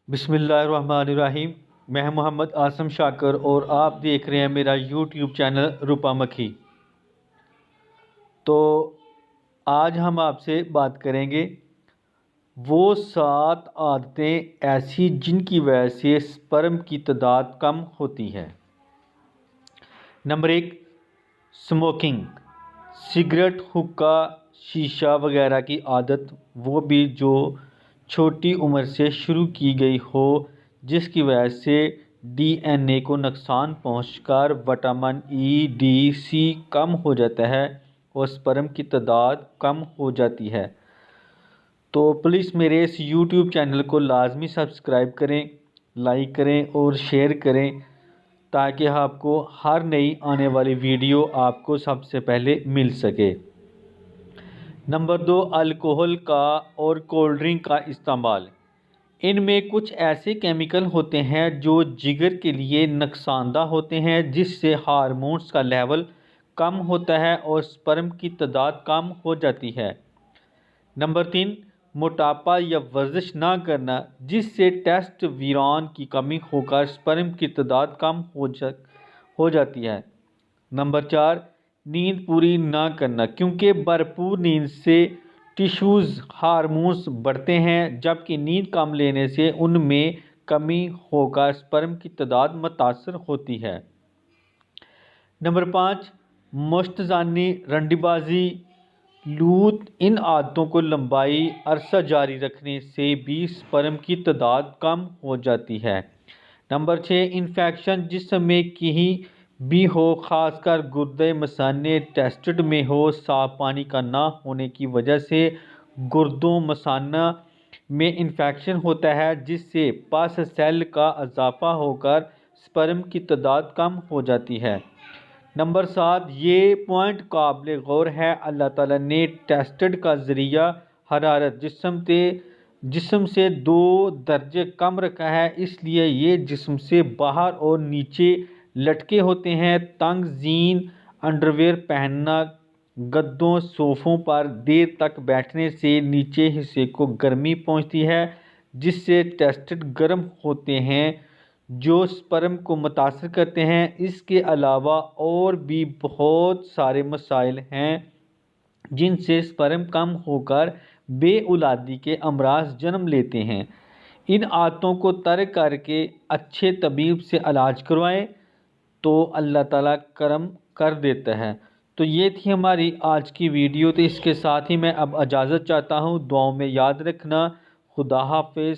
بسم اللہ الرحمن الرحیم۔ میں محمد عاصم شاکر اور آپ دیکھ رہے ہیں میرا یوٹیوب چینل روپا مکھی۔ تو آج ہم آپ سے بات کریں گے وہ 7 عادتیں ایسی جن کی وجہ سے سپرم کی تعداد کم ہوتی ہے۔ نمبر 1، اسموکنگ، سگریٹ، حقہ، شیشہ وغیرہ کی عادت، وہ بھی جو چھوٹی عمر سے شروع کی گئی ہو، جس کی وجہ سے ڈی این اے کو نقصان پہنچ کر وٹامن ای، ڈی، سی کم ہو جاتا ہے اور سپرم کی تعداد کم ہو جاتی ہے۔ تو پلیز میرے اس یوٹیوب چینل کو لازمی سبسکرائب کریں، لائک کریں اور شیئر کریں تاکہ آپ کو ہر نئی آنے والی ویڈیو آپ کو سب سے پہلے مل سکے۔ نمبر 2، الکوہل کا اور کولڈ ڈرنک کا استعمال۔ ان میں کچھ ایسے کیمیکل ہوتے ہیں جو جگر کے لیے نقصان دہ ہوتے ہیں، جس سے ہارمونز کا لیول کم ہوتا ہے اور سپرم کی تعداد کم ہو جاتی ہے۔ نمبر 3، موٹاپا یا ورزش نہ کرنا، جس سے ٹیسٹوسٹیرون کی کمی ہو کر سپرم کی تعداد کم ہو جاتی ہے۔ نمبر 4، نیند پوری نہ کرنا، کیونکہ بھرپور نیند سے ٹیشوز ہارمونز بڑھتے ہیں، جبکہ نیند کم لینے سے ان میں کمی ہو کر سپرم کی تعداد متاثر ہوتی ہے۔ نمبر 5، مشتزانی رنڈی بازی، لوٹ۔ ان عادتوں کو لمبائی عرصہ جاری رکھنے سے بھی سپرم کی تعداد کم ہو جاتی ہے۔ نمبر 6، انفیکشن جسم میں کہیں بھی ہو، خاص کر گردے مثانے ٹیسٹڈ میں ہو۔ صاف پانی کا نہ ہونے کی وجہ سے گردوں مثانہ میں انفیکشن ہوتا ہے، جس سے پس سیل کا اضافہ ہو کر سپرم کی تعداد کم ہو جاتی ہے۔ نمبر 7، یہ پوائنٹ قابل غور ہے، اللہ تعالیٰ نے ٹیسٹڈ کا ذریعہ حرارت جسم سے 2 درجے کم رکھا ہے، اس لیے یہ جسم سے باہر اور نیچے لٹکے ہوتے ہیں۔ تنگ زین انڈرویئر پہننا، گدوں صوفوں پر دیر تک بیٹھنے سے نیچے حصے کو گرمی پہنچتی ہے، جس سے ٹیسٹڈ گرم ہوتے ہیں جو سپرم کو متاثر کرتے ہیں۔ اس کے علاوہ اور بھی بہت سارے مسائل ہیں جن سے سپرم کم ہو کر بے اولادی کے امراض جنم لیتے ہیں۔ ان عادتوں کو ترک کر کے اچھے طبیب سے علاج کروائیں تو اللہ تعالیٰ کرم کر دیتا ہے۔ تو یہ تھی ہماری آج کی ویڈیو۔ تو اس کے ساتھ ہی میں اب اجازت چاہتا ہوں، دعاؤں میں یاد رکھنا۔ خدا حافظ۔